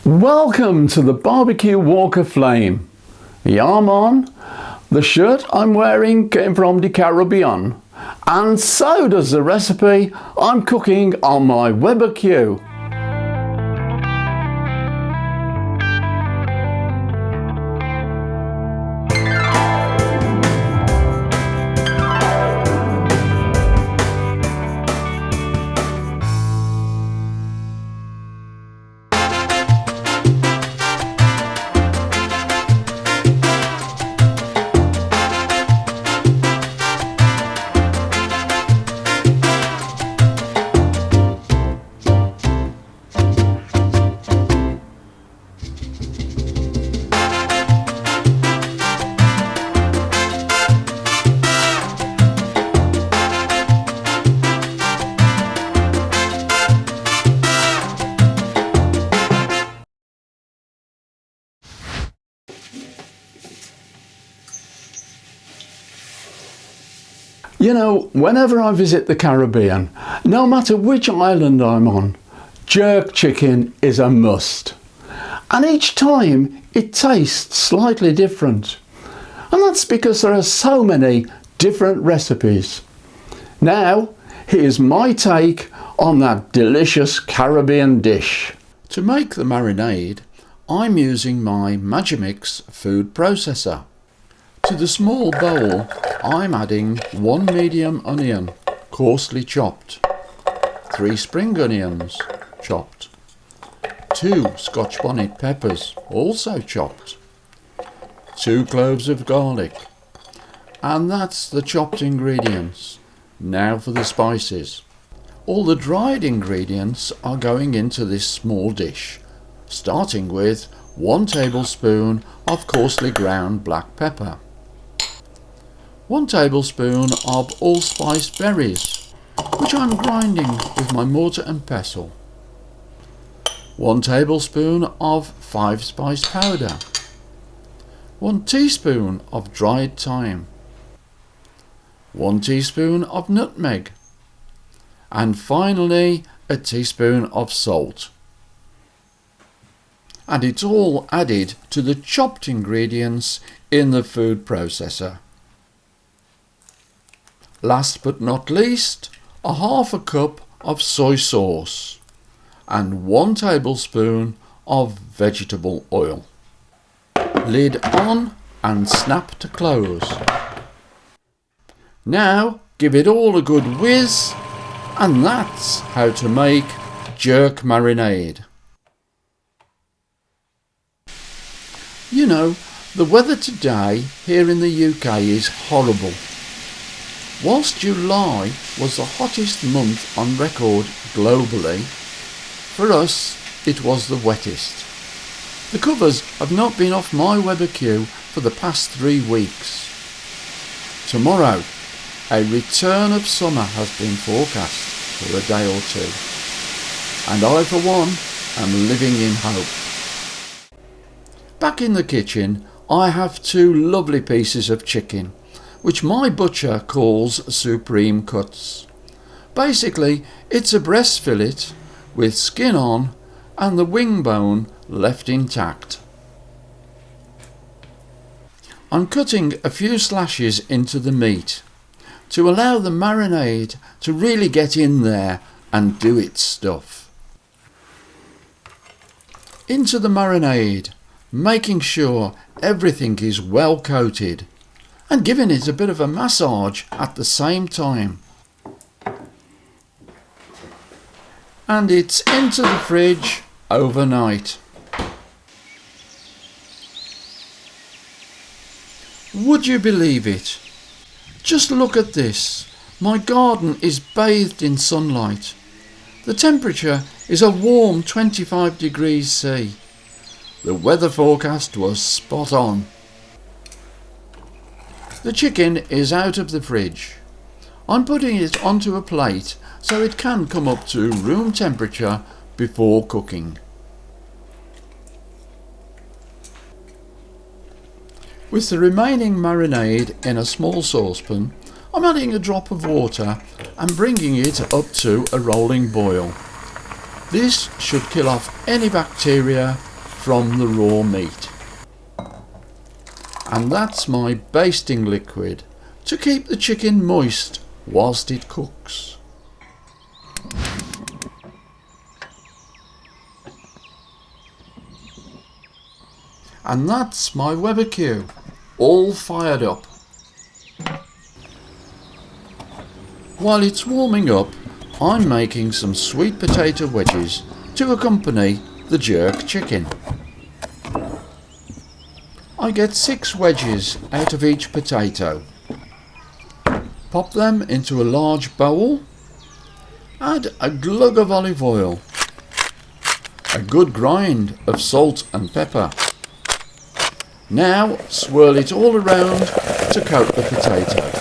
Welcome to the barbecue walk of flame. Yeah, man, the shirt I'm wearing came from the Caribbean, and so does the recipe I'm cooking on my Weber Q. You know, whenever I visit the Caribbean, no matter which island I'm on, jerk chicken is a must. And each time it tastes slightly different. And that's because there are so many different recipes. Now, here's my take on that delicious Caribbean dish. To make the marinade, I'm using my Magimix food processor. To the small bowl, I'm adding 1 medium onion, coarsely chopped, 3 spring onions, chopped, 2 Scotch bonnet peppers, also chopped, 2 cloves of garlic, and that's the chopped ingredients. Now for the spices. All the dried ingredients are going into this small dish, starting with 1 tablespoon of coarsely ground black pepper, 1 tablespoon of allspice berries, which I'm grinding with my mortar and pestle, 1 tablespoon of 5-spice powder, 1 teaspoon of dried thyme, 1 teaspoon of nutmeg, and finally a teaspoon of salt. And it's all added to the chopped ingredients in the food processor. Last but not least, a half a cup of soy sauce and 1 tablespoon of vegetable oil. Lid on and snap to close. Now give it all a good whiz, and that's how to make jerk marinade. You know, the weather today here in the UK is horrible. Whilst July was the hottest month on record globally, for us it was the wettest. The covers have not been off my Weber Q for the past 3 weeks. Tomorrow, a return of summer has been forecast for a day or 2, and I for one am living in hope. Back in the kitchen, I have 2 lovely pieces of chicken, which my butcher calls supreme cuts. Basically, it's a breast fillet with skin on and the wing bone left intact. I'm cutting a few slashes into the meat to allow the marinade to really get in there and do its stuff. Into the marinade, making sure everything is well coated, and giving it a bit of a massage at the same time. And it's into the fridge overnight. Would you believe it? Just look at this. My garden is bathed in sunlight. The temperature is a warm 25 degrees C. The weather forecast was spot on. The chicken is out of the fridge. I'm putting it onto a plate so it can come up to room temperature before cooking. With the remaining marinade in a small saucepan, I'm adding a drop of water and bringing it up to a rolling boil. This should kill off any bacteria from the raw meat. And that's my basting liquid to keep the chicken moist whilst it cooks. And that's my Weber Q, all fired up. While it's warming up, I'm making some sweet potato wedges to accompany the jerk chicken. I get 6 wedges out of each potato. Pop them into a large bowl. Add a glug of olive oil, a good grind of salt and pepper. Now swirl it all around to coat the potato.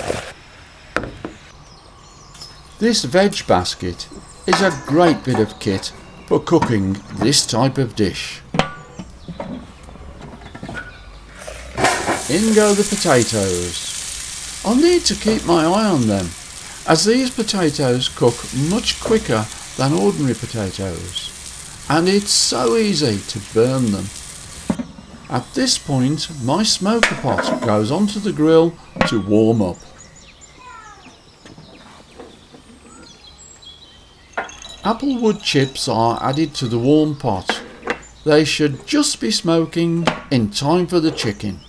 This veg basket is a great bit of kit for cooking this type of dish. In go the potatoes. I'll need to keep my eye on them, as these potatoes cook much quicker than ordinary potatoes, and it's so easy to burn them. At this point, my smoker pot goes onto the grill to warm up. Applewood chips are added to the warm pot. They should just be smoking in time for the chicken.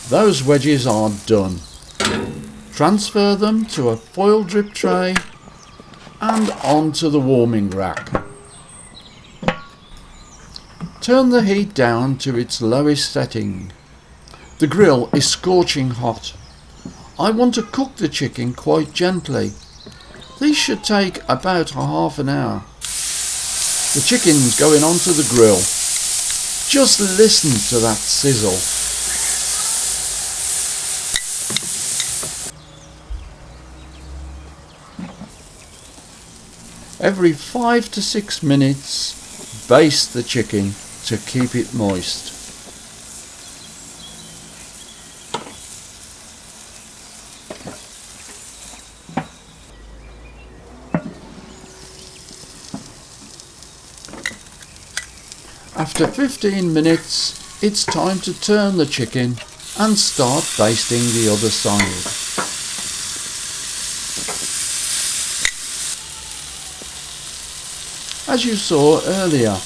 Those wedges are done. Transfer them to a foil drip tray and onto the warming rack. Turn the heat down to its lowest setting. The grill is scorching hot. I want to cook the chicken quite gently. These should take about half an hour. The chicken's going onto the grill. Just listen to that sizzle. Every 5 to 6 minutes, baste the chicken to keep it moist. After 15 minutes, it's time to turn the chicken and start basting the other side. As you saw earlier,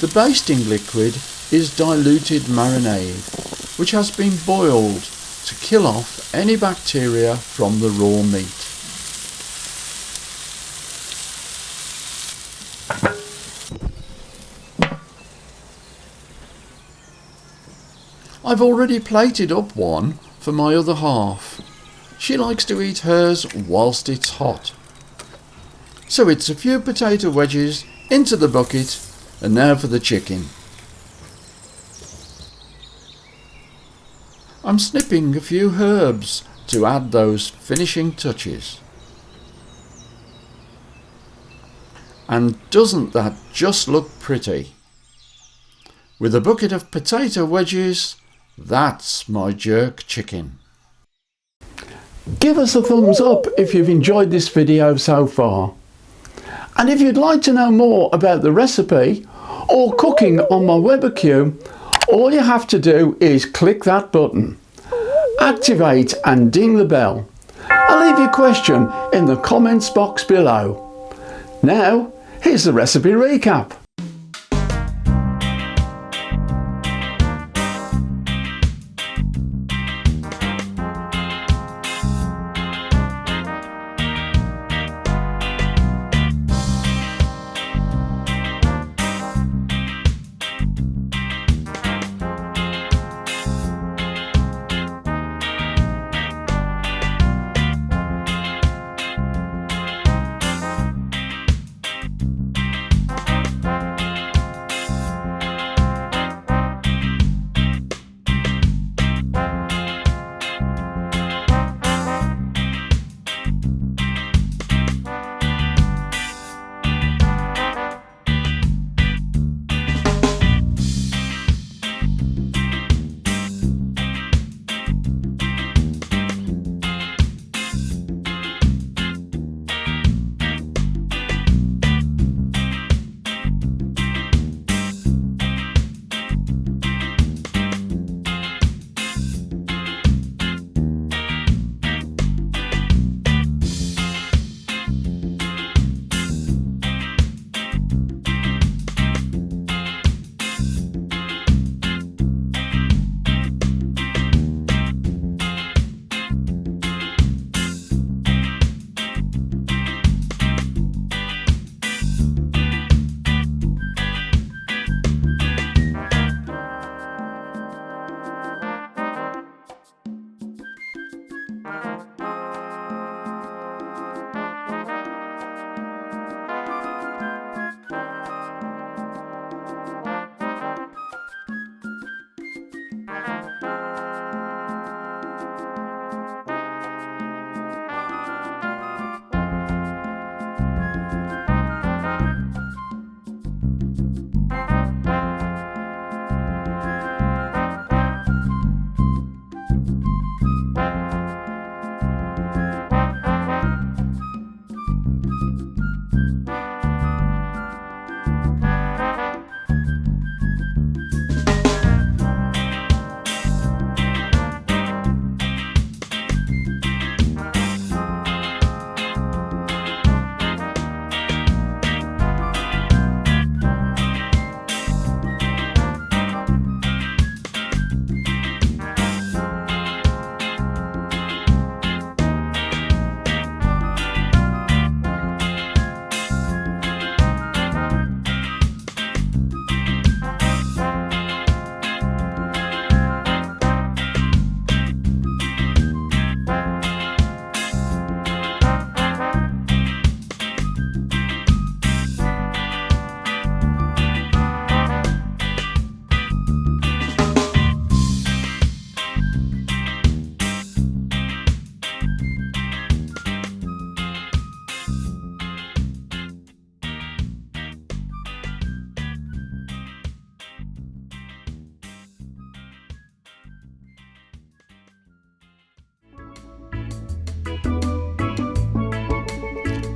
the basting liquid is diluted marinade, which has been boiled to kill off any bacteria from the raw meat. I've already plated up one for my other half. She likes to eat hers whilst it's hot. So it's a few potato wedges into the bucket, and now for the chicken. I'm snipping a few herbs to add those finishing touches. And doesn't that just look pretty? With a bucket of potato wedges, that's my jerk chicken. Give us a thumbs up if you've enjoyed this video so far. And if you'd like to know more about the recipe or cooking on my Weber Q, all you have to do is click that button, activate and ding the bell. I'll leave your question in the comments box below. Now, here's the recipe recap.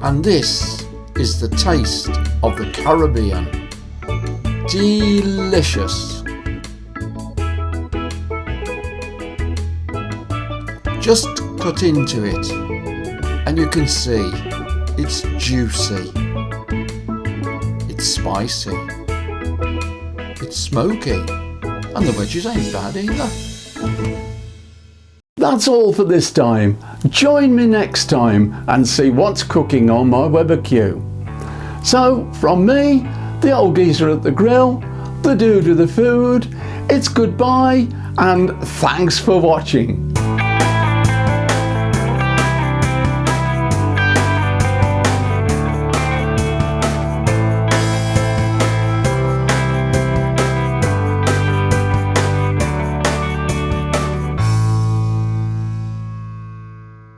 And this is the taste of the Caribbean. Delicious. Just cut into it and you can see it's juicy, it's spicy, it's smoky, and the wedges ain't bad either. That's all for this time. Join me next time and see what's cooking on my Weber Q. So from me, the old geezer at the grill, the dude with the food, it's goodbye and thanks for watching.